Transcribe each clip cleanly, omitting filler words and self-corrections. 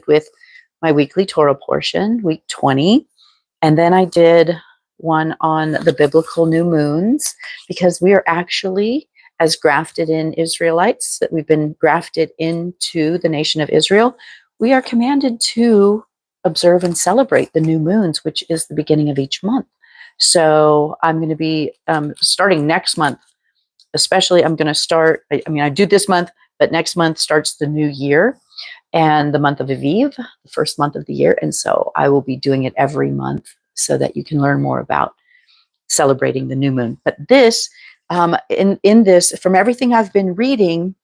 with my weekly Torah portion, week 20. And then I did one on the biblical new moons, because we are actually, as grafted in Israelites, that we've been grafted into the nation of Israel, we are commanded to observe and celebrate the new moons, which is the beginning of each month. So I'm going to be starting next month, especially I'm going to start, I do this month, but next month starts the new year and the month of Aviv, the first month of the year. And so I will be doing it every month so that you can learn more about celebrating the new moon. But this, in this, from everything I've been reading,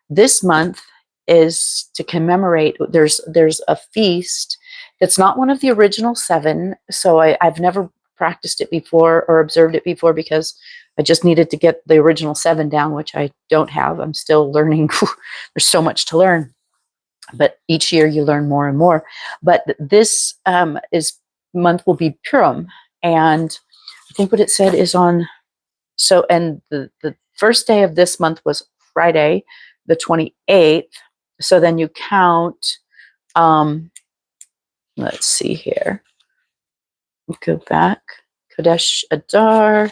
this month is to commemorate, there's a feast that's not one of the original 7. So I've never practiced it before or observed it before, because I just needed to get the original 7 down, which I don't have. I'm still learning. There's so much to learn, but each year you learn more and more. But this month will be Purim, and I think what it said is on. So, and the first day of this month was Friday, the 28th. So then you count. Let's see here. Go back. Kodesh Adar,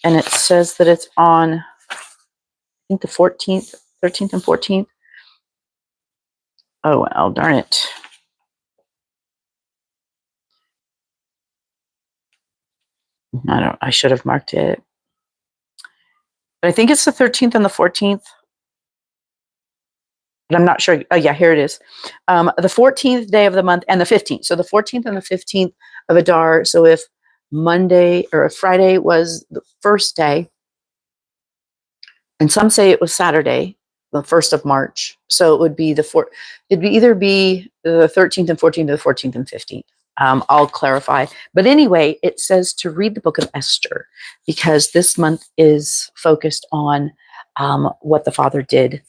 and it says that it's on, I think, the 14th, 13th, and 14th. Oh well, darn it. I should have marked it. But I think it's the 13th and the 14th. But I'm not sure. Oh yeah, here it is. The 14th day of the month and the 15th. So the 14th and the 15th of Adar. So if Monday or if Friday was the first day, and some say it was Saturday, the 1st of March. So it would be it'd either be the 13th and 14th, or the 14th and 15th. I'll clarify. But anyway, it says to read the Book of Esther, because this month is focused on what the Father did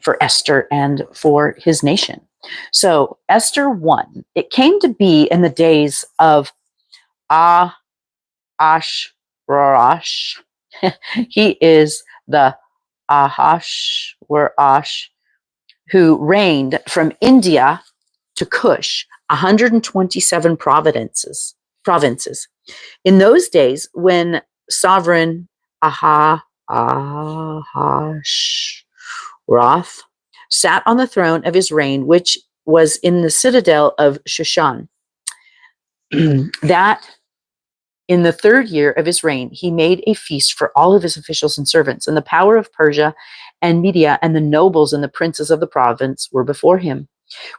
for Esther and for his nation. So Esther 1, it came to be in the days of Ahasuerus. He is the Ahasuerus who reigned from India to Cush, 127 provinces. In those days, when sovereign Ahasuerus sat on the throne of his reign, which was in the citadel of Shushan, that in the 3rd year of his reign, he made a feast for all of his officials and servants, and the power of Persia and Media and the nobles and the princes of the province were before him.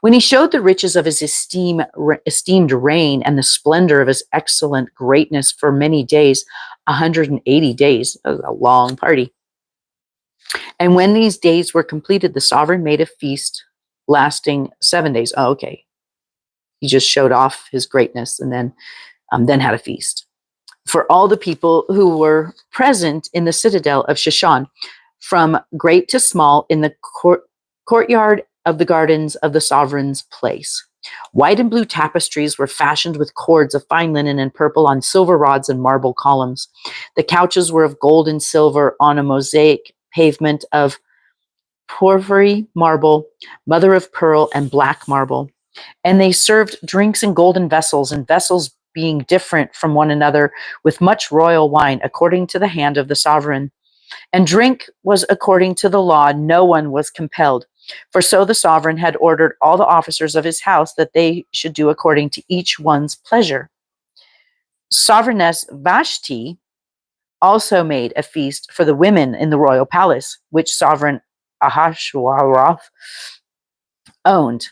When he showed the riches of his esteemed reign and the splendor of his excellent greatness for many days, 180 days, that was a long party. And when these days were completed, the sovereign made a feast lasting 7 days. Oh, okay. He just showed off his greatness and then had a feast for all the people who were present in the citadel of Shushan, from great to small, in the courtyard of the gardens of the sovereign's place. White and blue tapestries were fashioned with cords of fine linen and purple on silver rods and marble columns. The couches were of gold and silver on a mosaic pavement of porphyry marble, mother of pearl, and black marble. And they served drinks in golden vessels, and vessels being different from one another, with much royal wine, according to the hand of the sovereign. And drink was according to the law, no one was compelled. For so the sovereign had ordered all the officers of his house that they should do according to each one's pleasure. Sovereigness Vashti also made a feast for the women in the royal palace, which sovereign Ahasuerus owned.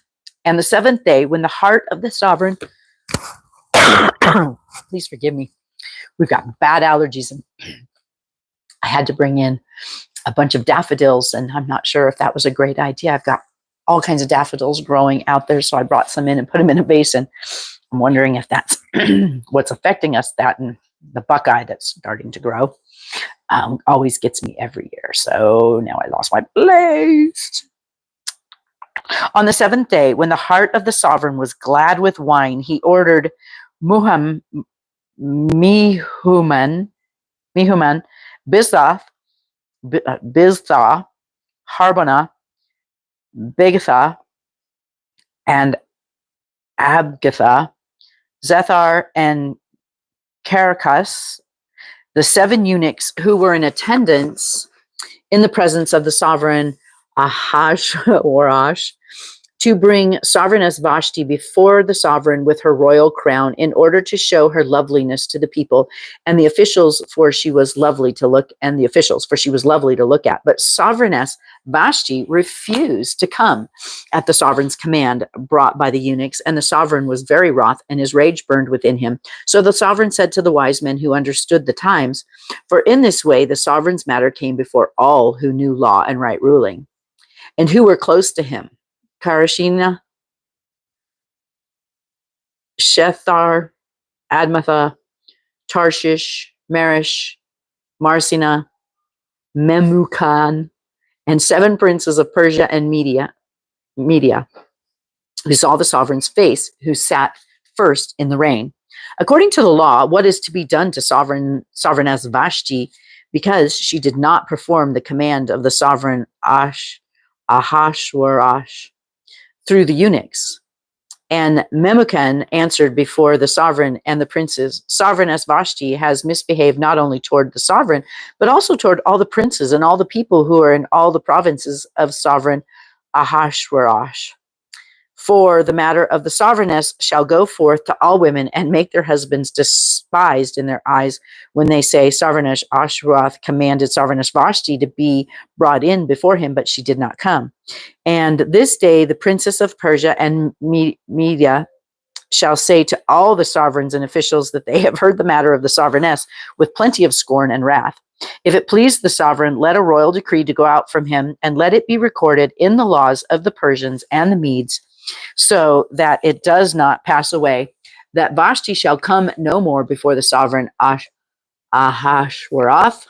And the 7th day, when the heart of the sovereign, please forgive me, we've got bad allergies, and I had to bring in a bunch of daffodils, and I'm not sure if that was a great idea. I've got all kinds of daffodils growing out there, so I brought some in and put them in a basin. I'm wondering if that's what's affecting us, that and the buckeye that's starting to grow. Always gets me every year, so now I lost my place. On the 7th day, when the heart of the sovereign was glad with wine, he ordered Mehuman, Biztha, Harbona, Bigatha, and Abgatha, Zethar, and Caracas, the 7 eunuchs who were in attendance in the presence of the sovereign Ahasuerus, to bring sovereigness Vashti before the sovereign with her royal crown in order to show her loveliness to the people and the officials, for she was lovely to look, and the officials, for she was lovely to look at. But sovereigness Vashti refused to come at the sovereign's command brought by the eunuchs, and the sovereign was very wroth, and his rage burned within him. So the sovereign said to the wise men who understood the times, for in this way the sovereign's matter came before all who knew law and right ruling, and who were close to him, Karashina, Shethar, Admatha, Tarshish, Marish, Marsina, Memucan, and 7 princes of Persia and Media, who saw the sovereign's face, who sat first in the reign. According to the law, what is to be done to sovereigness Vashti, because she did not perform the command of the sovereign Ahasuerus through the eunuchs? And Memucan answered before the sovereign and the princes, Sovereigness Vashti has misbehaved not only toward the sovereign, but also toward all the princes and all the people who are in all the provinces of sovereign Ahasuerus. For the matter of the sovereigness shall go forth to all women and make their husbands despised in their eyes when they say, Sovereigness Ahasuerus commanded Sovereigness Vashti to be brought in before him, but she did not come. And this day the princess of Persia and Media shall say to all the sovereigns and officials that they have heard the matter of the sovereigness with plenty of scorn and wrath. If it please the sovereign, let a royal decree to go out from him, and let it be recorded in the laws of the Persians and the Medes, so that it does not pass away, that Vashti shall come no more before the sovereign Ahasuerus,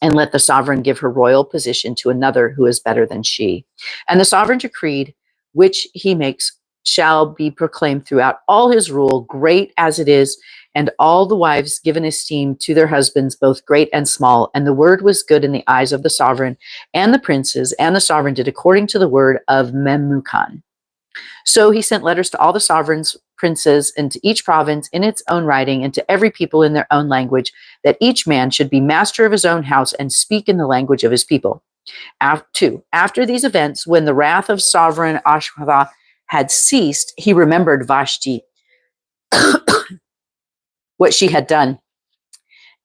and let the sovereign give her royal position to another who is better than she. And the sovereign decreed, which he makes shall be proclaimed throughout all his rule, great as it is, and all the wives given esteem to their husbands, both great and small. And the word was good in the eyes of the sovereign and the princes, and the sovereign did according to the word of Memucan. So he sent letters to all the sovereigns, princes, and to each province in its own writing, and to every people in their own language, that each man should be master of his own house and speak in the language of his people. After these events, when the wrath of sovereign Ahasuerus had ceased, he remembered Vashti, what she had done,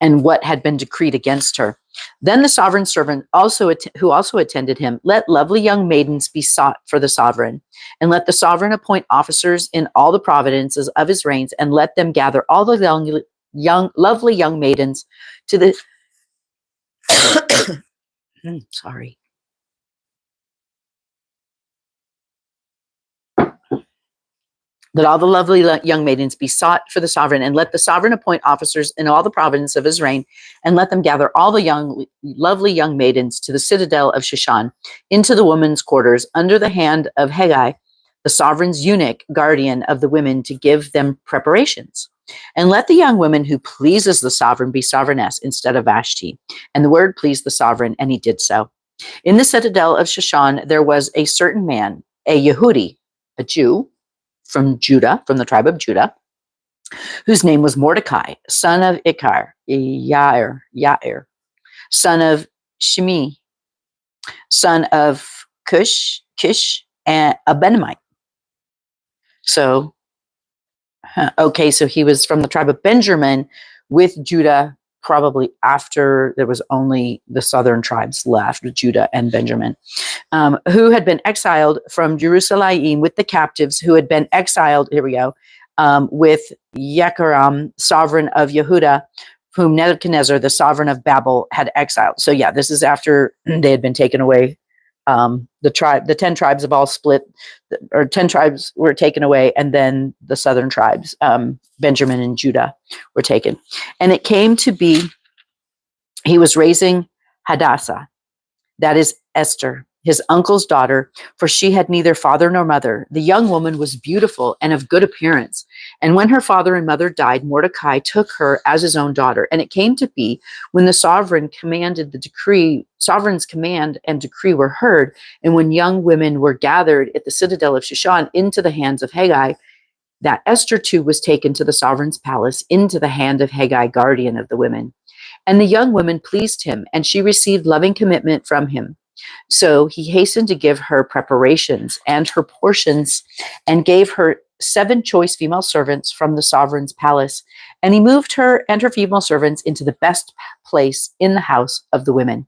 and what had been decreed against her. Then the sovereign servant who also attended him, let lovely young maidens be sought for the sovereign, and let the sovereign appoint officers in all the provinces of his reigns, and let them gather all the lovely young maidens to the sorry. Let all the lovely young maidens be sought for the sovereign, and let the sovereign appoint officers in all the provinces of his reign, and let them gather all the lovely young maidens to the citadel of Shushan, into the women's quarters, under the hand of Haggai, the sovereign's eunuch, guardian of the women, to give them preparations. And let the young woman who pleases the sovereign be sovereigness instead of Vashti. And the word pleased the sovereign, and he did so. In the citadel of Shushan there was a certain man, a Yehudi, a Jew, from Judah, from the tribe of Judah, whose name was Mordecai, son of Yair, son of Shimi, son of Kish, and a Benjamite. So he was from the tribe of Benjamin with Judah, probably after there was only the southern tribes left, Judah and Benjamin, who had been exiled from Jerusalem with the captives who had been exiled, with Yekaram, sovereign of Yehuda, whom Nebuchadnezzar, the sovereign of Babel, had exiled. So yeah, this is after they had been taken away. The 10 tribes have all split, or 10 tribes were taken away, and then the southern tribes, Benjamin and Judah, were taken. And it came to be, he was raising Hadassah, that is Esther, his uncle's daughter, for she had neither father nor mother. The young woman was beautiful and of good appearance. And when her father and mother died, Mordecai took her as his own daughter. And it came to be, when the sovereign's command and decree were heard, and when young women were gathered at the citadel of Shushan into the hands of Haggai, that Esther too was taken to the sovereign's palace into the hand of Haggai, guardian of the women. And the young woman pleased him, and she received loving commitment from him. So he hastened to give her preparations and her portions, and gave her 7 choice female servants from the sovereign's palace. And he moved her and her female servants into the best place in the house of the women.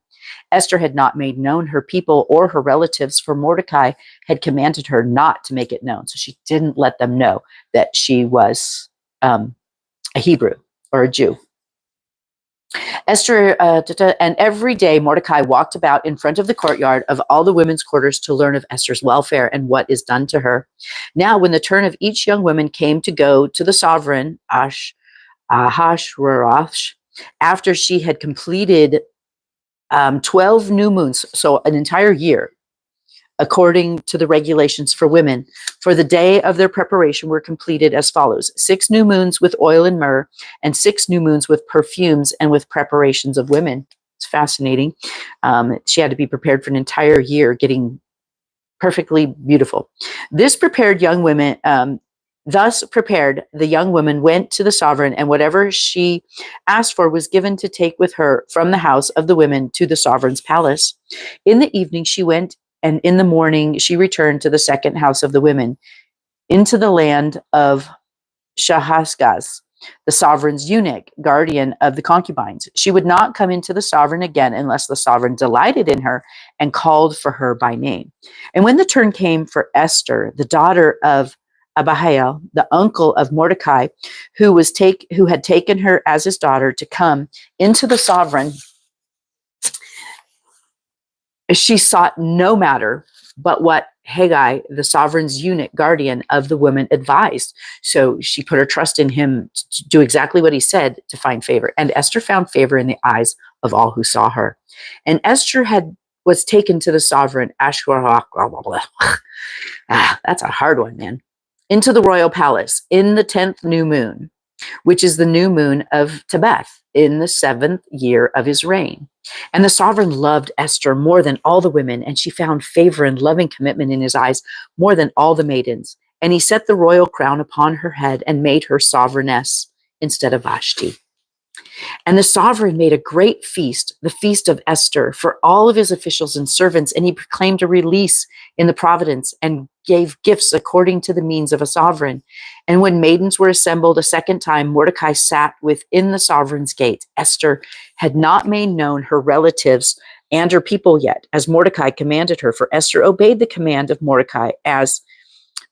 Esther had not made known her people or her relatives, for Mordecai had commanded her not to make it known. So she didn't let them know that she was a Hebrew or a Jew. Esther, and every day Mordecai walked about in front of the courtyard of all the women's quarters to learn of Esther's welfare and what is done to her. Now, when the turn of each young woman came to go to the sovereign, Ahasuerus, after she had completed 12 new moons, so an entire year, according to the regulations for women, for the day of their preparation were completed as follows: 6 new moons with oil and myrrh, and 6 new moons with perfumes and with preparations of women. It's fascinating. She had to be prepared for an entire year, getting perfectly beautiful. Thus prepared, the young woman went to the sovereign, and whatever she asked for was given to take with her from the house of the women to the sovereign's palace. In the evening she went, and in the morning she returned to the second house of the women, into the land of Shahasgaz, the sovereign's eunuch, guardian of the concubines. She would not come into the sovereign again unless the sovereign delighted in her and called for her by name. And when the turn came for Esther, the daughter of Abihail, the uncle of Mordecai, who had taken her as his daughter, to come into the sovereign, she sought no matter but what Haggai, the sovereign's eunuch, guardian of the women, advised. So she put her trust in him to do exactly what he said to find favor. And Esther found favor in the eyes of all who saw her. And Esther was taken to the sovereign Ashwarak. That's a hard one, man. Into the royal palace in the 10th new moon, which is the new moon of Tebeth, in the 7th year of his reign. And the sovereign loved Esther more than all the women, and she found favor and loving commitment in his eyes more than all the maidens. And he set the royal crown upon her head and made her sovereigness instead of Vashti. And the sovereign made a great feast, the feast of Esther, for all of his officials and servants, and he proclaimed a release in the Providence and gave gifts according to the means of a sovereign. And when maidens were assembled a second time, Mordecai sat within the sovereign's gate. Esther had not made known her relatives and her people yet, as Mordecai commanded her, for Esther obeyed the command of Mordecai as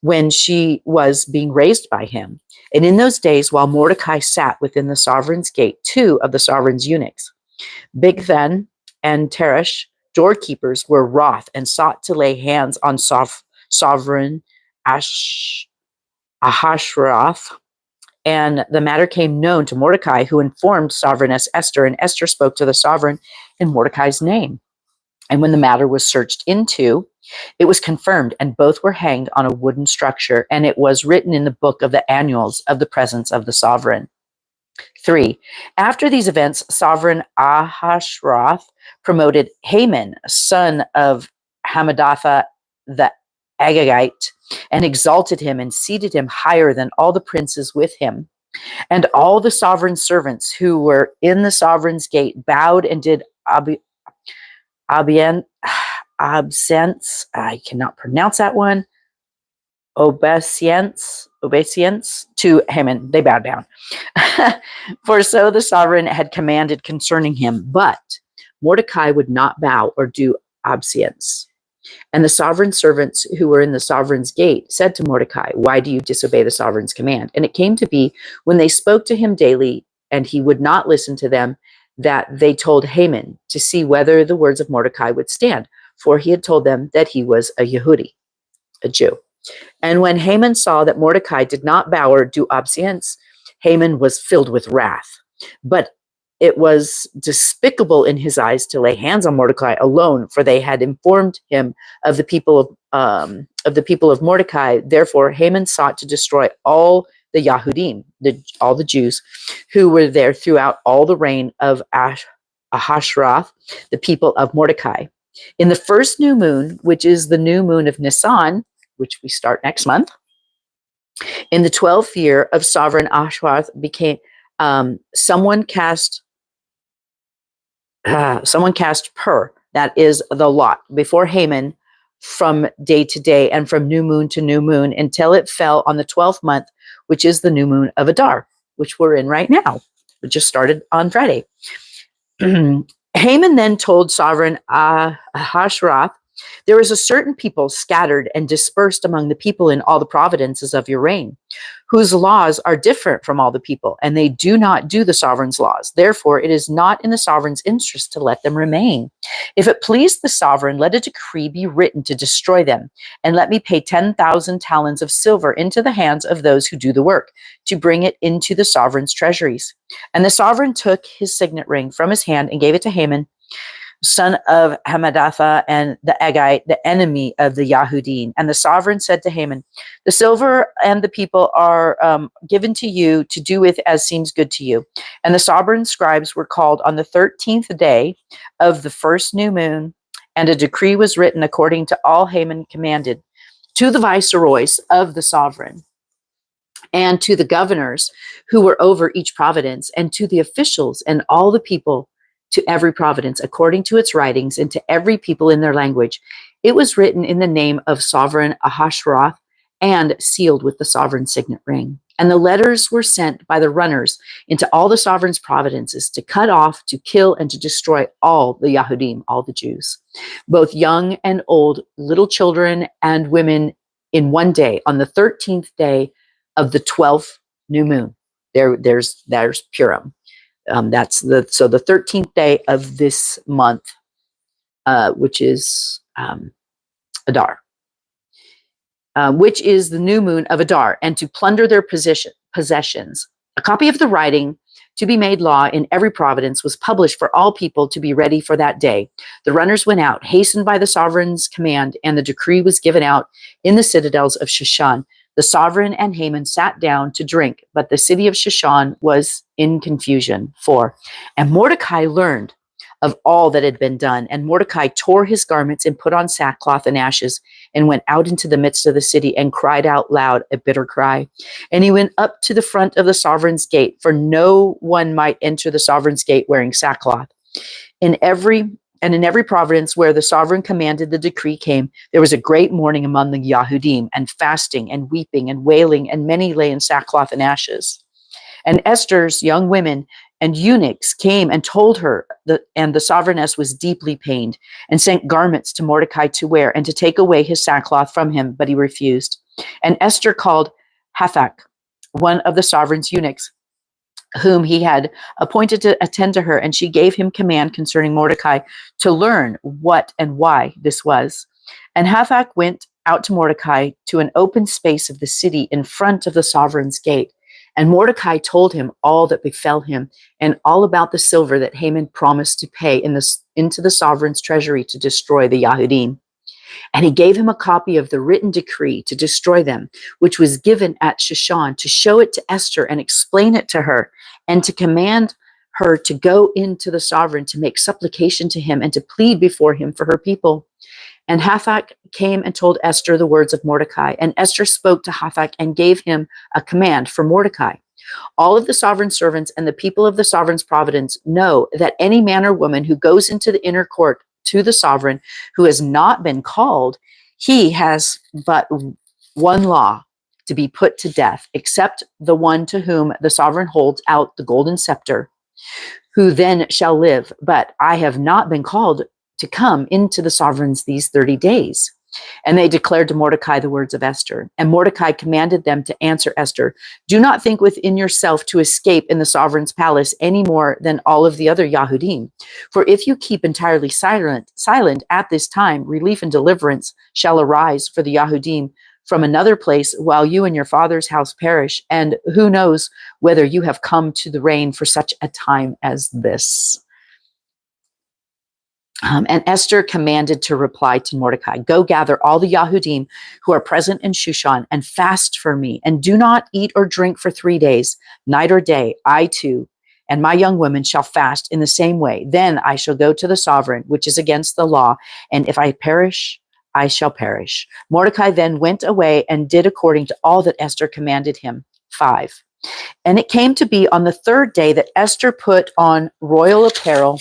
when she was being raised by him. And in those days, while Mordecai sat within the sovereign's gate, 2 of the sovereign's eunuchs, Bigthan and Teresh, doorkeepers, were wroth and sought to lay hands on sovereign Ahasuerus. And the matter came known to Mordecai, who informed sovereigness Esther, and Esther spoke to the sovereign in Mordecai's name. And when the matter was searched into, it was confirmed, and both were hanged on a wooden structure, and it was written in the book of the annuals of the presence of the sovereign. 3. After these events, sovereign Ahasuerus promoted Haman, son of Hammedatha the Agagite, and exalted him and seated him higher than all the princes with him. And all the sovereign's servants who were in the sovereign's gate bowed and did obeisance, I cannot pronounce that one, obeisance to Haman. They bowed down. For so the sovereign had commanded concerning him, but Mordecai would not bow or do obeisance. And the sovereign's servants who were in the sovereign's gate said to Mordecai, "Why do you disobey the sovereign's command?" And it came to be, when they spoke to him daily, and he would not listen to them, that they told Haman to see whether the words of Mordecai would stand, for he had told them that he was a Yehudi, a Jew. And when Haman saw that Mordecai did not bow or do obeisance, Haman was filled with wrath. But it was despicable in his eyes to lay hands on Mordecai alone, for they had informed him of the people of Mordecai. Therefore, Haman sought to destroy all the Yahudim, all the Jews who were there throughout all the reign of Ahasuerus, the people of Mordecai. In the first new moon, which is the new moon of Nisan, which we start next month, in the 12th year of sovereign Ahasuerus, someone cast Pur, that is the lot, before Haman from day to day and from new moon to new moon until it fell on the 12th month, which is the new moon of Adar, which we're in right now. We just started on Friday. Haman then told sovereign Ahasuerus, there is a certain people scattered and dispersed among the people in all the provinces of your reign, whose laws are different from all the people, and they do not do the sovereign's laws. Therefore, it is not in the sovereign's interest to let them remain. If it please the sovereign, let a decree be written to destroy them, and let me pay 10,000 talents of silver into the hands of those who do the work, to bring it into the sovereign's treasuries. And the sovereign took his signet ring from his hand and gave it to Haman, son of Hammedatha, and the Agite, the enemy of the Yahudim. And the sovereign said to Haman, the silver and the people are given to you to do with as seems good to you. And the sovereign scribes were called on the 13th day of the first new moon, and a decree was written according to all Haman commanded, to the viceroys of the sovereign, and to the governors who were over each province, and to the officials and all the people, to every province according to its writings, and to every people in their language. It was written in the name of sovereign Ahasuerus and sealed with the sovereign signet ring. And the letters were sent by the runners into all the sovereign's provinces to cut off, to kill, and to destroy all the Yahudim, all the Jews, both young and old, little children and women, in one day, on the 13th day of the 12th new moon. There's Purim. That's the 13th day of this month, which is Adar, which is the new moon of Adar, and to plunder their possessions. A copy of the writing to be made law in every province was published for all people to be ready for that day. The runners went out, hastened by the sovereign's command, and the decree was given out in the citadels of Shushan. The sovereign and Haman sat down to drink, but the city of Shushan was in confusion. 4. And Mordecai learned of all that had been done. And Mordecai tore his garments and put on sackcloth and ashes, and went out into the midst of the city and cried out loud a bitter cry. And he went up to the front of the sovereign's gate, for no one might enter the sovereign's gate wearing sackcloth. In every province where the sovereign commanded, the decree came, there was a great mourning among the Yahudim, and fasting and weeping and wailing, and many lay in sackcloth and ashes. And Esther's young women and eunuchs came and told her, and the sovereigness was deeply pained, and sent garments to Mordecai to wear, and to take away his sackcloth from him, but he refused. And Esther called Hathach, one of the sovereign's eunuchs, whom he had appointed to attend to her, and she gave him command concerning Mordecai to learn what and why this was. And Hathach went out to Mordecai to an open space of the city in front of the sovereign's gate. And Mordecai told him all that befell him, and all about the silver that Haman promised to pay into the sovereign's treasury to destroy the Yahudim. And he gave him a copy of the written decree to destroy them, which was given at Shushan, to show it to Esther and explain it to her, and to command her to go into the sovereign to make supplication to him and to plead before him for her people. And Hathach came and told Esther the words of Mordecai. And Esther spoke to Hathach and gave him a command for Mordecai. All of the sovereign's servants and the people of the sovereign's province know that any man or woman who goes into the inner court to the sovereign who has not been called, he has but one law, to be put to death, except the one to whom the sovereign holds out the golden scepter, who then shall live. But I have not been called to come into the sovereign's these 30 days. And they declared to Mordecai the words of Esther. And Mordecai commanded them to answer Esther, do not think within yourself to escape in the sovereign's palace any more than all of the other Yahudim. For if you keep entirely silent at this time, relief and deliverance shall arise for the Yahudim from another place while you and your father's house perish. And who knows whether you have come to the reign for such a time as this. And Esther commanded to reply to Mordecai, go gather all the Yahudim who are present in Shushan and fast for me, and do not eat or drink for 3 days, night or day. I too and my young women shall fast in the same way. Then I shall go to the sovereign, which is against the law, and if I perish, I shall perish. Mordecai then went away and did according to all that Esther commanded him. 5. And it came to be on the 3rd day that Esther put on royal apparel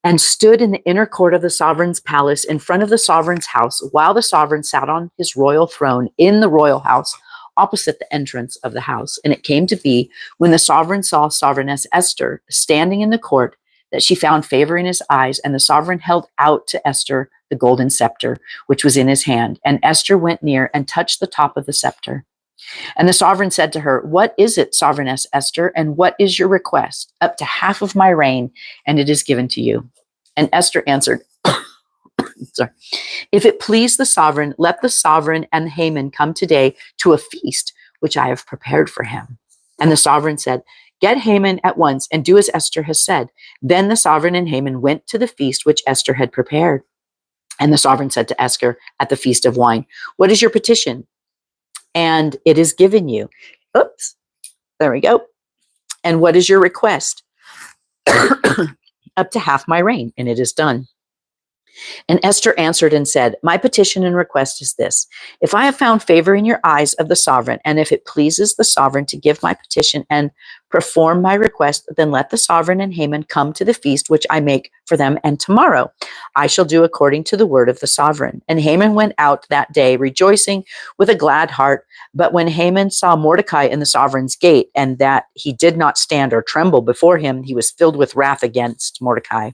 and stood in the inner court of the sovereign's palace in front of the sovereign's house, while the sovereign sat on his royal throne in the royal house, opposite the entrance of the house. And it came to be, when the sovereign saw Sovereigness Esther standing in the court, that she found favor in his eyes, and the sovereign held out to Esther the golden scepter, which was in his hand. And Esther went near and touched the top of the scepter. And the sovereign said to her, what is it, Sovereigness Esther, and what is your request? Up to half of my reign, and it is given to you. And Esther answered, sorry, if it please the sovereign, let the sovereign and Haman come today to a feast which I have prepared for him. And the sovereign said, get Haman at once and do as Esther has said. Then the sovereign and Haman went to the feast which Esther had prepared. And the sovereign said to Esther at the feast of wine, what is your petition? And it is given you. Oops, there we go. And what is your request? Up to half my reign, and it is done. And Esther answered and said, my petition and request is this. If I have found favor in your eyes of the sovereign, and if it pleases the sovereign to give my petition and perform my request, then let the sovereign and Haman come to the feast which I make for them, and tomorrow I shall do according to the word of the sovereign. And Haman went out that day rejoicing with a glad heart. But when Haman saw Mordecai in the sovereign's gate, and that he did not stand or tremble before him, he was filled with wrath against Mordecai.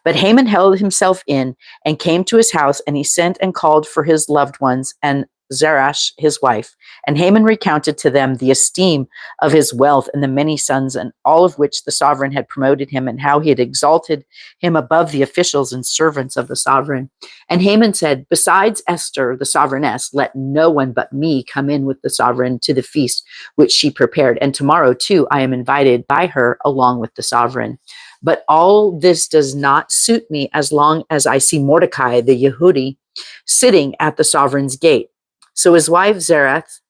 But Haman held himself in and came to his house, and he sent and called for his loved ones and Zeresh, his wife. And Haman recounted to them the esteem of his wealth and the many sons, and all of which the sovereign had promoted him, and how he had exalted him above the officials and servants of the sovereign. And Haman said, besides Esther, the sovereigness, let no one but me come in with the sovereign to the feast which she prepared. And tomorrow too I am invited by her along with the sovereign. But all this does not suit me as long as I see Mordecai, the Yehudi, sitting at the sovereign's gate. So his wife Zereth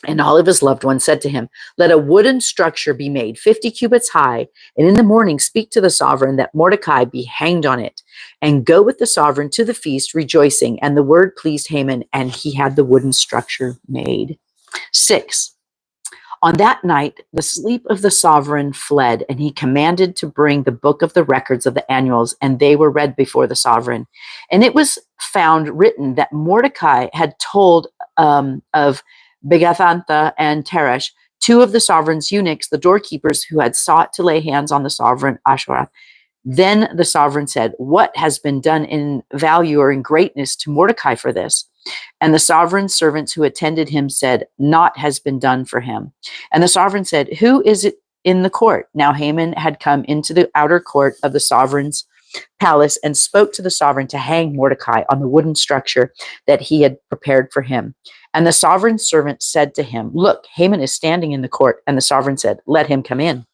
and all of his loved ones said to him, let a wooden structure be made 50 cubits high, and in the morning speak to the sovereign that Mordecai be hanged on it, and go with the sovereign to the feast rejoicing. And the word pleased Haman, and he had the wooden structure made. 6. On that night, the sleep of the sovereign fled, and he commanded to bring the book of the records of the annuals, and they were read before the sovereign. And it was found written that Mordecai had told of Begathantha and Teresh, 2 of the sovereign's eunuchs, the doorkeepers, who had sought to lay hands on the sovereign Ashurath. Then the sovereign said, what has been done in value or in greatness to Mordecai for this? And the sovereign's servants who attended him said, naught has been done for him. And the sovereign said, who is it in the court? Now Haman had come into the outer court of the sovereign's palace and spoke to the sovereign to hang Mordecai on the wooden structure that he had prepared for him. And the sovereign's servant said to him, look, Haman is standing in the court. And the sovereign said, let him come in.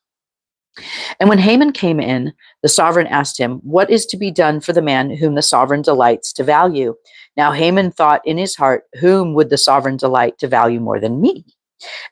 And when Haman came in, the sovereign asked him, what is to be done for the man whom the sovereign delights to value? Now Haman thought in his heart, whom would the sovereign delight to value more than me?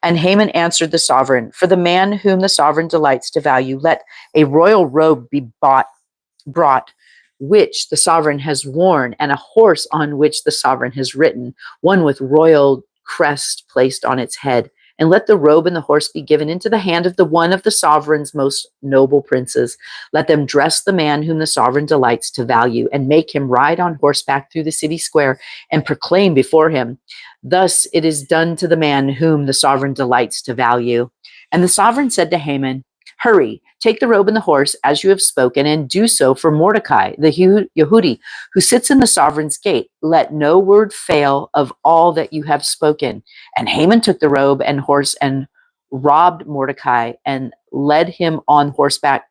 And Haman answered the sovereign, for the man whom the sovereign delights to value, let a royal robe be brought, which the sovereign has worn, and a horse on which the sovereign has ridden, one with royal crest placed on its head. And let the robe and the horse be given into the hand of the one of the sovereign's most noble princes. Let them dress the man whom the sovereign delights to value, and make him ride on horseback through the city square, and proclaim before him, thus it is done to the man whom the sovereign delights to value. And the sovereign said to Haman, hurry, take the robe and the horse as you have spoken, and do so for Mordecai, the Yehudi, who sits in the sovereign's gate. Let no word fail of all that you have spoken. And Haman took the robe and horse and robbed Mordecai and led him on horseback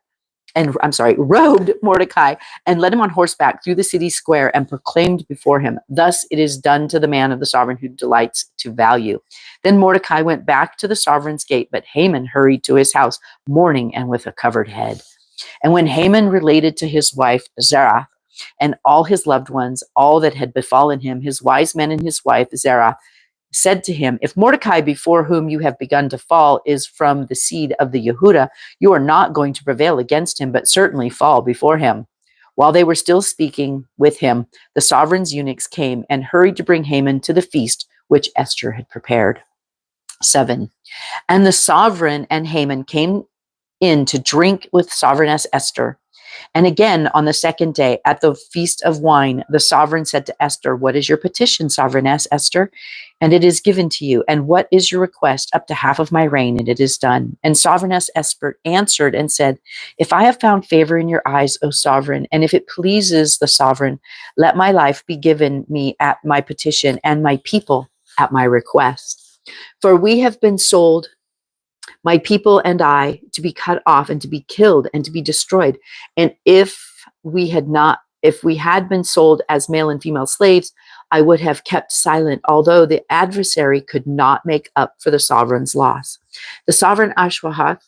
robed Mordecai and led him on horseback through the city square and proclaimed before him, "Thus it is done to the man of the sovereign who delights to value." Then Mordecai went back to the sovereign's gate, but Haman hurried to his house, mourning and with a covered head. And when Haman related to his wife Zerah and all his loved ones all that had befallen him, his wise men and his wife Zerah said to him, "If Mordecai, before whom you have begun to fall, is from the seed of the Yehuda, you are not going to prevail against him, but certainly fall before him." While they were still speaking with him, the sovereign's eunuchs came and hurried to bring Haman to the feast which Esther had prepared. 7. And the sovereign and Haman came in to drink with sovereigness Esther. And again, on the second day, at the feast of wine, the sovereign said to Esther, "What is your petition, sovereigness Esther? And it is given to you. And what is your request? Up to half of my reign, and it is done." And sovereigness Esther answered and said, "If I have found favor in your eyes, O sovereign, and if it pleases the sovereign, let my life be given me at my petition, and my people at my request. For we have been sold, my people and I, to be cut off and to be killed and to be destroyed. And if we had been sold as male and female slaves, I would have kept silent, although the adversary could not make up for the sovereign's loss." The sovereign Ashwahath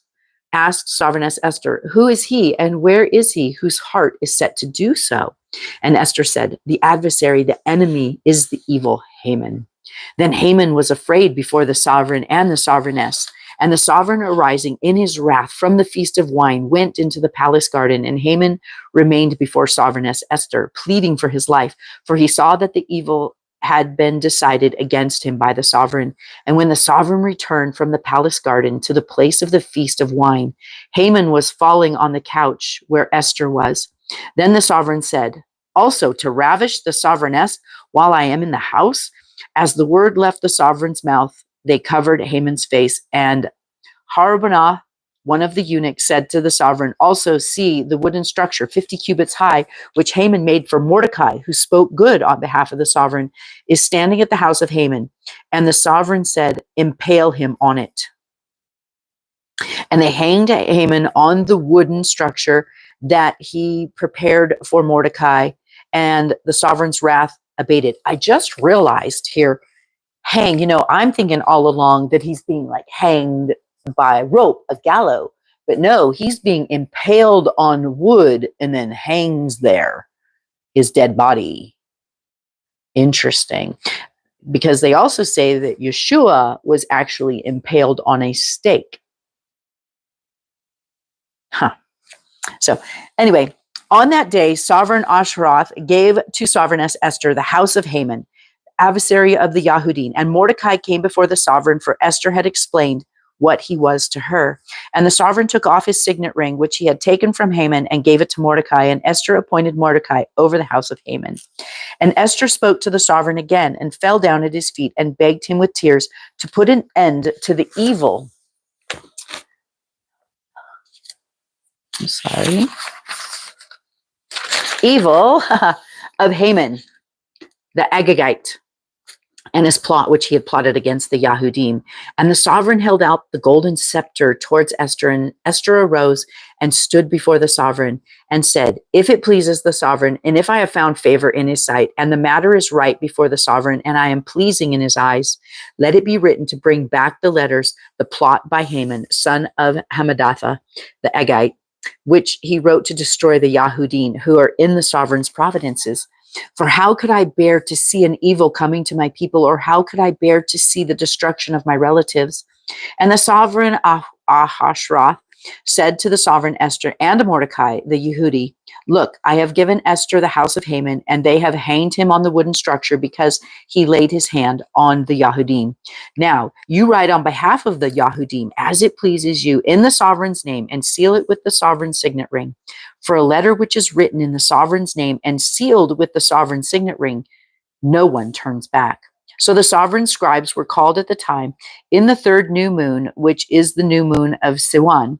asked sovereigness Esther, "Who is he and where is he whose heart is set to do so?" And Esther said, "The adversary, the enemy, is the evil Haman." Then Haman was afraid before the sovereign and the sovereigness. And the sovereign, arising in his wrath from the feast of wine, went into the palace garden, and Haman remained before sovereigness Esther, pleading for his life, for he saw that the evil had been decided against him by the sovereign. And when the sovereign returned from the palace garden to the place of the feast of wine, Haman was falling on the couch where Esther was. Then the sovereign said, "Also to ravish the sovereigness while I am in the house?" As the word left the sovereign's mouth, they covered Haman's face. And Harbonah, one of the eunuchs, said to the sovereign, "Also see the wooden structure 50 cubits high, which Haman made for Mordecai, who spoke good on behalf of the sovereign, is standing at the house of Haman." And the sovereign said, "Impale him on it." And they hanged Haman on the wooden structure that he prepared for Mordecai, and the sovereign's wrath abated. I just realized here, hang, I'm thinking all along that he's being like hanged by rope, a gallows, but no, he's being impaled on wood and then hangs there, his dead body. Interesting, because they also say that Yeshua was actually impaled on a stake. So anyway, on that day, sovereign Ashroth gave to sovereigness Esther the house of Haman, adversary of the Yahudim. And Mordecai came before the sovereign, for Esther had explained what he was to her. And the sovereign took off his signet ring, which he had taken from Haman, and gave it to Mordecai. And Esther appointed Mordecai over the house of Haman. And Esther spoke to the sovereign again, and fell down at his feet, and begged him with tears to put an end to the evil. Evil of Haman, the Agagite, and his plot which he had plotted against the Yahudim. And the sovereign held out the golden scepter towards Esther, and Esther arose and stood before the sovereign and said, "If it pleases the sovereign, and if I have found favor in his sight, and the matter is right before the sovereign, and I am pleasing in his eyes, let it be written to bring back the letters, the plot by Haman, son of Hammedatha, the Agagite, which he wrote to destroy the Yahudim who are in the sovereign's providences. For how could I bear to see an evil coming to my people, or how could I bear to see the destruction of my relatives?" And the sovereign Ahasuerus said to the sovereign Esther and to Mordecai, the Yehudi, "Look, I have given Esther the house of Haman, and they have hanged him on the wooden structure because he laid his hand on the Yahudim. Now, you write on behalf of the Yahudim as it pleases you in the sovereign's name, and seal it with the sovereign's signet ring. For a letter which is written in the sovereign's name and sealed with the sovereign's signet ring, no one turns back." So the sovereign scribes were called at the time in the 3rd new moon, which is the new moon of Siwan,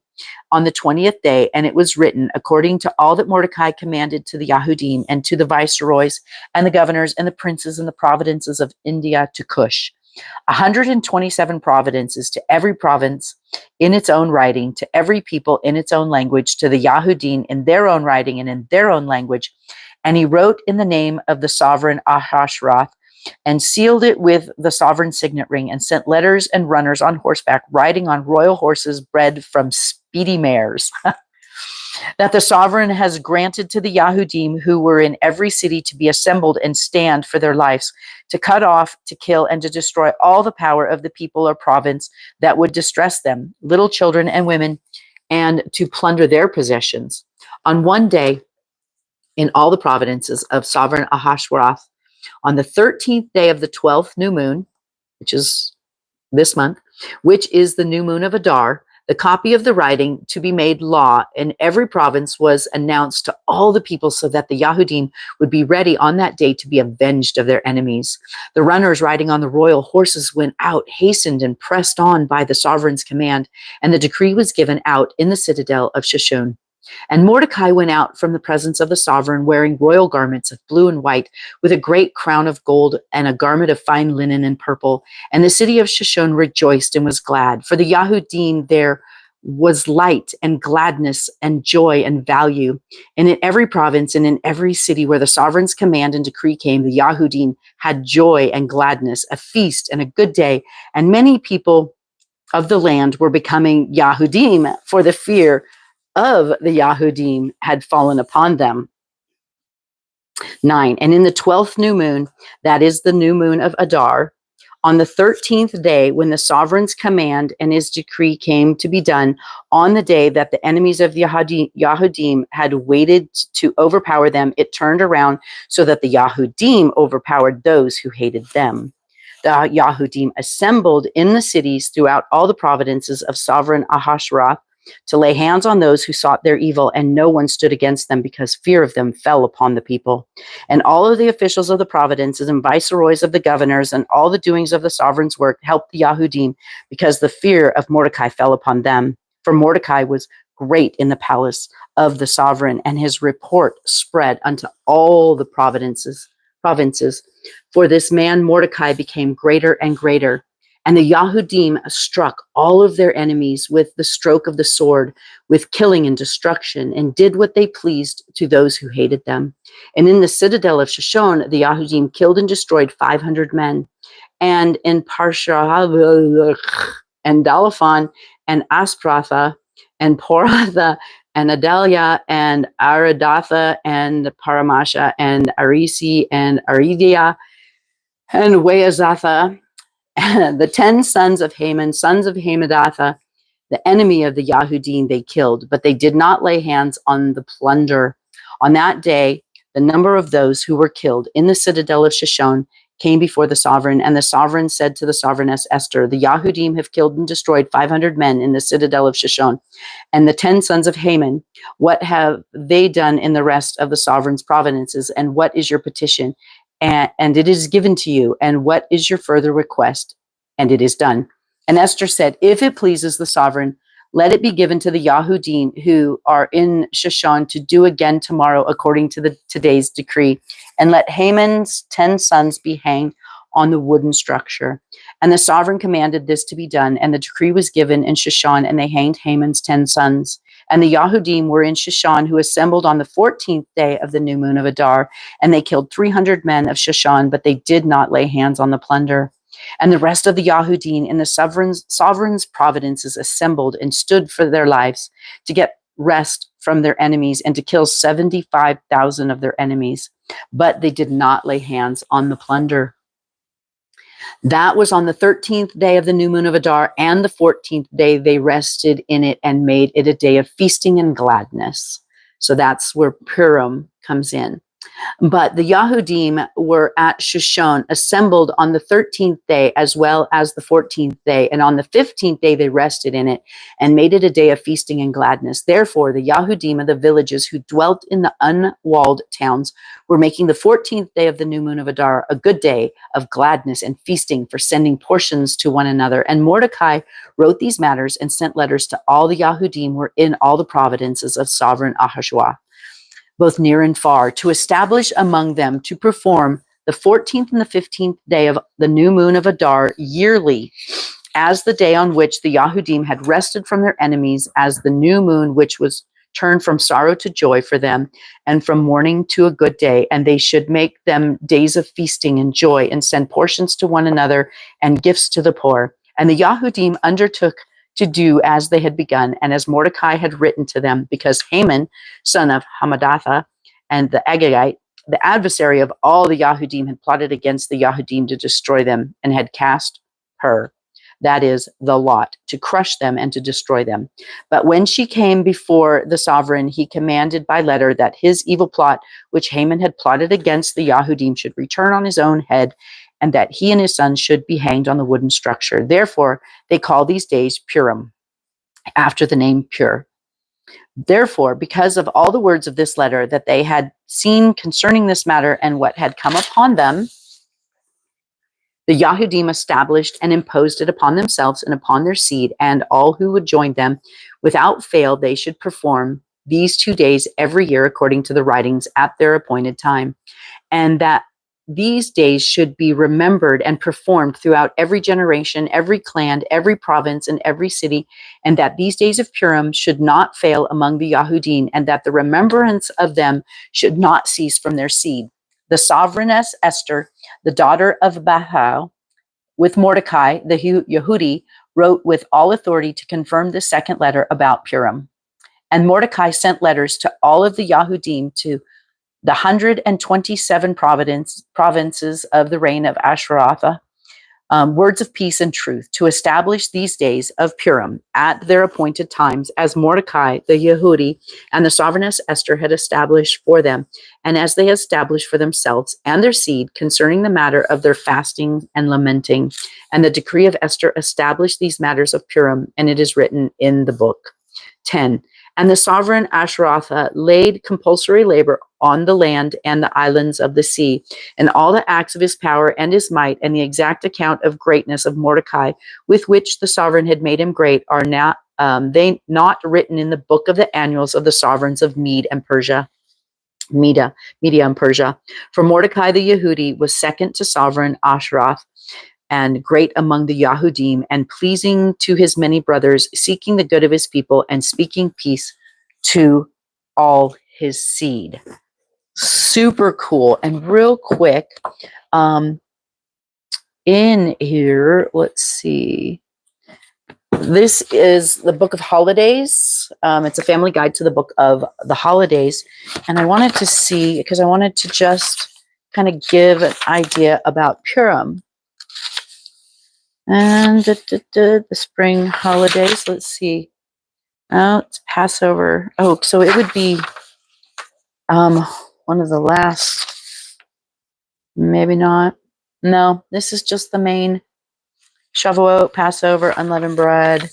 on the 20th day, and it was written according to all that Mordecai commanded to the Yahudim and to the viceroys and the governors and the princes and the providences of India to Cush. 127 providences, to every province in its own writing, to every people in its own language, to the Yahudim in their own writing and in their own language. And he wrote in the name of the sovereign Ahasuerus, and sealed it with the sovereign signet ring, and sent letters and runners on horseback, riding on royal horses bred from speedy mares, that the sovereign has granted to the Yahudim who were in every city to be assembled and stand for their lives, to cut off, to kill, and to destroy all the power of the people or province that would distress them, little children and women, and to plunder their possessions. On one day, in all the providences of sovereign Ahasuerus, on the 13th day of the 12th new moon, which is this month, which is the new moon of Adar, the copy of the writing to be made law in every province was announced to all the people, so that the Yahudim would be ready on that day to be avenged of their enemies. The runners riding on the royal horses went out, hastened and pressed on by the sovereign's command, and the decree was given out in the citadel of Shishon. And Mordecai went out from the presence of the sovereign, wearing royal garments of blue and white, with a great crown of gold and a garment of fine linen and purple. And the city of Shishon rejoiced and was glad. For the Yahudim there was light and gladness and joy and value. And in every province and in every city where the sovereign's command and decree came, the Yahudim had joy and gladness, a feast and a good day. And many people of the land were becoming Yahudim, for the fear of the Yahudim had fallen upon them. 9. And in the 12th new moon, that is the new moon of Adar, on the 13th day, when the sovereign's command and his decree came to be done, on the day that the enemies of the Yahudim had waited to overpower them, it turned around so that the Yahudim overpowered those who hated them. The Yahudim assembled in the cities throughout all the provinces of sovereign Ahasuerus to lay hands on those who sought their evil, and no one stood against them, because fear of them fell upon the people. And all of the officials of the provinces and viceroys of the governors and all the doings of the sovereign's work helped the Yahudim, because the fear of Mordecai fell upon them. For Mordecai was great in the palace of the sovereign, and his report spread unto all the provinces. For this man Mordecai became greater and greater. And the Yahudim struck all of their enemies with the stroke of the sword, with killing and destruction, and did what they pleased to those who hated them. And in the citadel of Shishon, the Yahudim killed and destroyed 500 men. And in Persia, and Dalphon, and Aspratha, and Poratha, and Adalia, and Aradatha, and Paramasha, and Arisi, and Aridia, and Weazatha, the 10 sons of Haman, sons of Hamadatha, the enemy of the Yahudim, they killed, but they did not lay hands on the plunder. On that day, the number of those who were killed in the citadel of Shishon came before the sovereign, and the sovereign said to the sovereigness Esther, the Yahudim have killed and destroyed 500 men in the citadel of Shishon, and the 10 sons of Haman, what have they done in the rest of the sovereign's provinces, and what is your petition? And it is given to you. And what is your further request? And it is done. And Esther said, if it pleases the sovereign, let it be given to the Yahudim who are in Shishon to do again tomorrow according to today's decree. And let Haman's 10 sons be hanged on the wooden structure. And the sovereign commanded this to be done. And the decree was given in Shishon, and they hanged Haman's 10 sons. And the Yahudim were in Shishon, who assembled on the 14th day of the new moon of Adar, and they killed 300 men of Shishon, but they did not lay hands on the plunder. And the rest of the Yahudim in the sovereign's provinces assembled and stood for their lives to get rest from their enemies and to kill 75,000 of their enemies, but they did not lay hands on the plunder. That was on the 13th day of the new moon of Adar, and the 14th day they rested in it and made it a day of feasting and gladness. So that's where Purim comes in. But the Yahudim were at Shishon, assembled on the 13th day as well as the 14th day. And on the 15th day, they rested in it and made it a day of feasting and gladness. Therefore, the Yahudim of the villages who dwelt in the unwalled towns were making the 14th day of the new moon of Adar a good day of gladness and feasting, for sending portions to one another. And Mordecai wrote these matters and sent letters to all the Yahudim were in all the provinces of sovereign Ahasuerus, both near and far, to establish among them to perform the 14th and the 15th day of the new moon of Adar yearly, as the day on which the Yahudim had rested from their enemies, as the new moon which was turned from sorrow to joy for them, and from mourning to a good day. And they should make them days of feasting and joy, and send portions to one another and gifts to the poor. And the Yahudim undertook to do as they had begun, and as Mordecai had written to them, because Haman, son of Hammedatha, and the Agagite, the adversary of all the Yahudim, had plotted against the Yahudim to destroy them, and had cast her, that is, the lot, to crush them and to destroy them. But when she came before the sovereign, he commanded by letter that his evil plot, which Haman had plotted against the Yahudim, should return on his own head, and that he and his sons should be hanged on the wooden structure. Therefore, they call these days Purim, after the name Pur. Therefore, because of all the words of this letter that they had seen concerning this matter and what had come upon them, the Yahudim established and imposed it upon themselves and upon their seed and all who would join them. Without fail, they should perform these 2 days every year according to the writings at their appointed time, and that these days should be remembered and performed throughout every generation, every clan, every province, and every city, and that these days of Purim should not fail among the Yahudim, and that the remembrance of them should not cease from their seed. The sovereigness Esther, the daughter of Bahal, with Mordecai, the Yehudi, wrote with all authority to confirm the second letter about Purim. And Mordecai sent letters to all of the Yahudim, to the 127 provinces of the reign of Ashtaroth, words of peace and truth, to establish these days of Purim at their appointed times, as Mordecai, the Yehudi, and the sovereigness Esther had established for them, and as they established for themselves and their seed, concerning the matter of their fasting and lamenting. And the decree of Esther established these matters of Purim, and it is written in the book. 10. And the sovereign Ashtaroth laid compulsory labor on the land and the islands of the sea, and all the acts of his power and his might, and the exact account of greatness of Mordecai, with which the sovereign had made him great, are not they not written in the book of the annuals of the sovereigns of Media and Persia. For Mordecai the Yehudi was second to sovereign Ashtaroth, and great among the Yahudim, and pleasing to his many brothers, seeking the good of his people, and speaking peace to all his seed. Super cool. And real quick, in here, let's see. This is the Book of Holidays. It's a family guide to the Book of the Holidays. And I wanted to see, because I wanted to just kind of give an idea about Purim. And the spring holidays, let's see. Oh, it's Passover. Oh, so it would be one of the last, maybe not. No, this is just the main Shavuot, Passover, unleavened bread.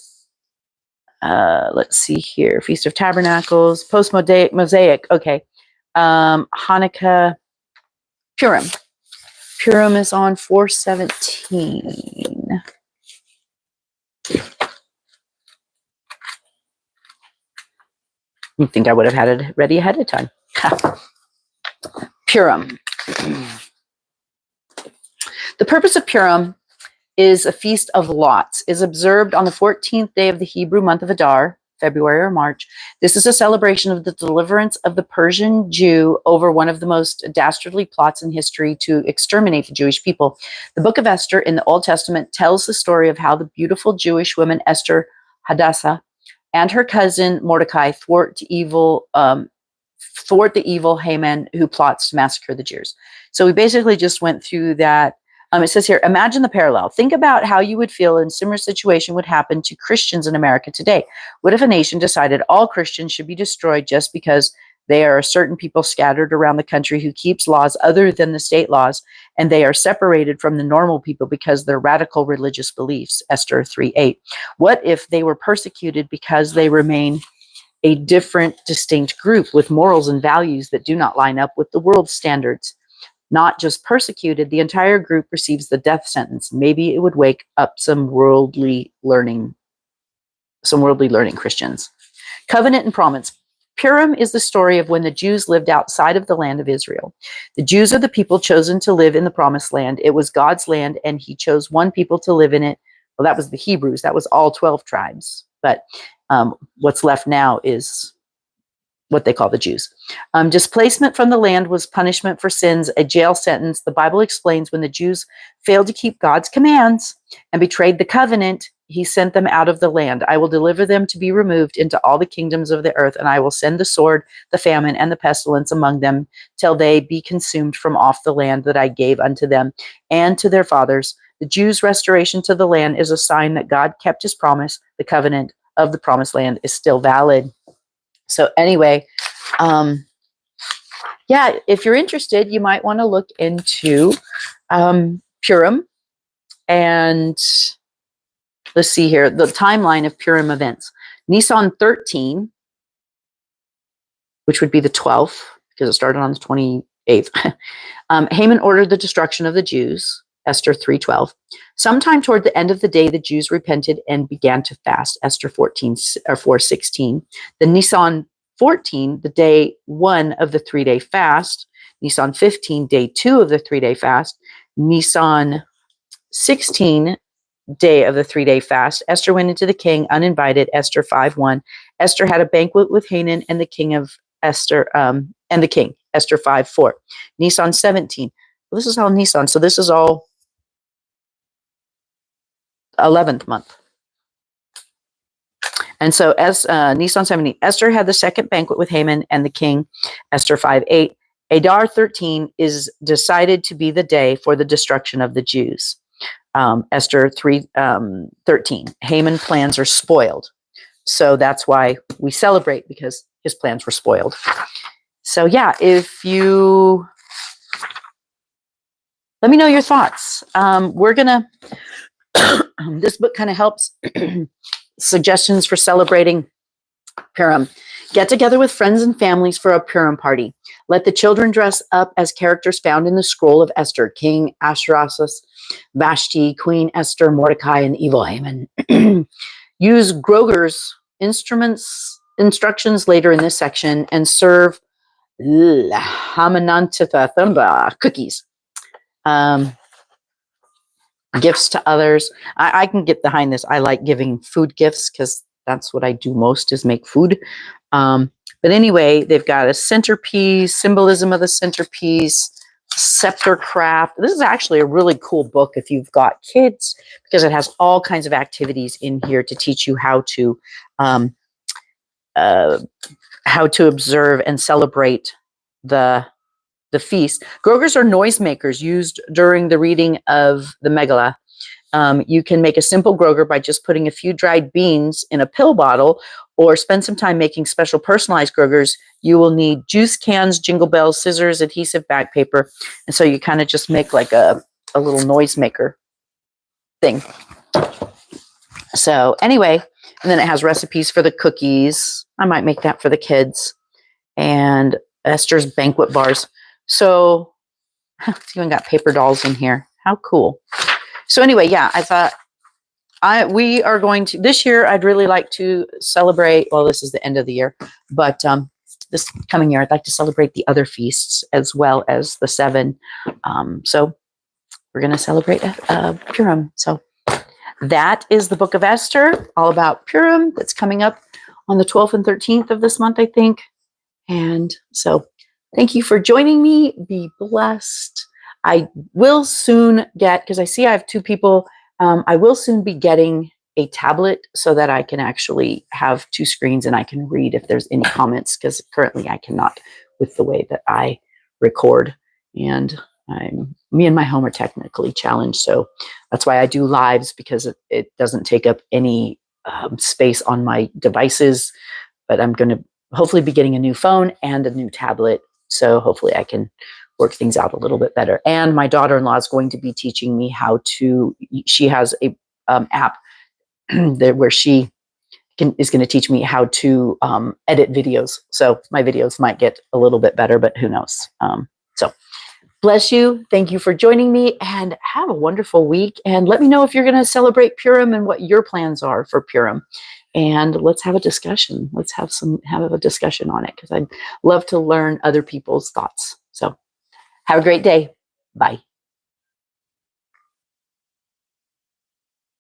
Let's see here. Feast of Tabernacles, post-Mosaic. Okay. Hanukkah, Purim. Purim is on 4/17. You'd think I would have had it ready ahead of time. Purim. The purpose of Purim is a feast of lots, is observed on the 14th day of the Hebrew month of Adar, February or March. This is a celebration of the deliverance of the Persian Jew over one of the most dastardly plots in history to exterminate the Jewish people. The Book of Esther in the Old Testament tells the story of how the beautiful Jewish woman Esther Hadassah and her cousin Mordecai thwart the evil Haman, who plots to massacre the Jews. So we basically just went through that. It says here, imagine the parallel. Think about how you would feel in a similar situation would happen to Christians in America today. What if a nation decided all Christians should be destroyed just because there are certain people scattered around the country who keeps laws other than the state laws, and they are separated from the normal people because of their radical religious beliefs? Esther 3:8. What if they were persecuted because they remain a different, distinct group with morals and values that do not line up with the world's standards? Not just persecuted, the entire group receives the death sentence. Maybe it would wake up some worldly learning Christians. Covenant and promise. Purim is the story of when the Jews lived outside of the land of Israel. The Jews are the people chosen to live in the promised land. It was God's land, and he chose one people to live in it. Well, that was the Hebrews. That was all 12 tribes. But what's left now is what they call the Jews. Displacement from the land was punishment for sins, a jail sentence. The Bible explains when the Jews failed to keep God's commands and betrayed the covenant, he sent them out of the land. I will deliver them to be removed into all the kingdoms of the earth, and I will send the sword, the famine, and the pestilence among them till they be consumed from off the land that I gave unto them and to their fathers. The Jews' restoration to the land is a sign that God kept his promise. The covenant of the promised land is still valid. So anyway, yeah, if you're interested, you might want to look into Purim. And let's see here, the timeline of Purim events. Nisan 13, which would be the 12th, because it started on the 28th. Haman ordered the destruction of the Jews, Esther 3:12. Sometime toward the end of the day, the Jews repented and began to fast, Esther 4:16. The Nisan 14, the day 1 of the 3-day fast. Nisan 15, day 2 of the 3-day fast. Nisan 16, day of the 3-day fast. Esther went into the king uninvited, Esther 5:1. Esther had a banquet with Haman and the king of Esther, and the king, Esther 5:4. Nisan 17. Well, this is all Nisan, so this is all 11th month. And so as Nisan 17, Esther had the second banquet with Haman and the king, Esther 5:8. Adar 13 is decided to be the day for the destruction of the Jews. Esther 3:13. Haman plans are spoiled. So that's why we celebrate, because his plans were spoiled. So yeah, if you let me know your thoughts. We're gonna this book kind of helps suggestions for celebrating Purim. Get together with friends and families for a Purim party. Let the children dress up as characters found in the scroll of Esther: King Ahasuerus, Vashti, Queen Esther, Mordecai, and evil Haman. Use Groger's instructions later in this section and serve Hamanantatha cookies. Gifts to others. I can get behind this. I like giving food gifts because that's what I do most, is make food. But anyway, they've got a centerpiece, symbolism of the centerpiece, scepter craft. This is actually a really cool book if you've got kids, because it has all kinds of activities in here to teach you how to observe and celebrate the feast. Grogers are noisemakers used during the reading of the Megillah. You can make a simple groger by just putting a few dried beans in a pill bottle, or spend some time making special personalized grogers. You will need juice cans, jingle bells, scissors, adhesive, back paper. And so you kind of just make like a little noisemaker thing. So anyway, and then it has recipes for the cookies. I might make that for the kids. And Esther's banquet bars. So it's even got paper dolls in here. How cool. So anyway, yeah, I thought we are going to, this year, I'd really like to celebrate, well, this is the end of the year, but this coming year, I'd like to celebrate the other feasts as well as the 7. So we're going to celebrate Purim. So that is the Book of Esther, all about Purim. That's coming up on the 12th and 13th of this month, I think. And so thank you for joining me. Be blessed. I will soon get, because I see I have 2 people, I will soon be getting a tablet so that I can actually have 2 screens and I can read if there's any comments, because currently I cannot with the way that I record. And me and my home are technically challenged. So that's why I do lives, because it doesn't take up any space on my devices. But I'm going to hopefully be getting a new phone and a new tablet. So hopefully I can work things out a little bit better. And my daughter-in-law is going to be teaching me how to, she has a app where she is going to teach me how to edit videos. So my videos might get a little bit better, but who knows? So bless you. Thank you for joining me, and have a wonderful week. And let me know if you're going to celebrate Purim and what your plans are for Purim. and let's have a discussion. Let's have a discussion on it, because I'd love to learn other people's thoughts. So have a great day. Bye.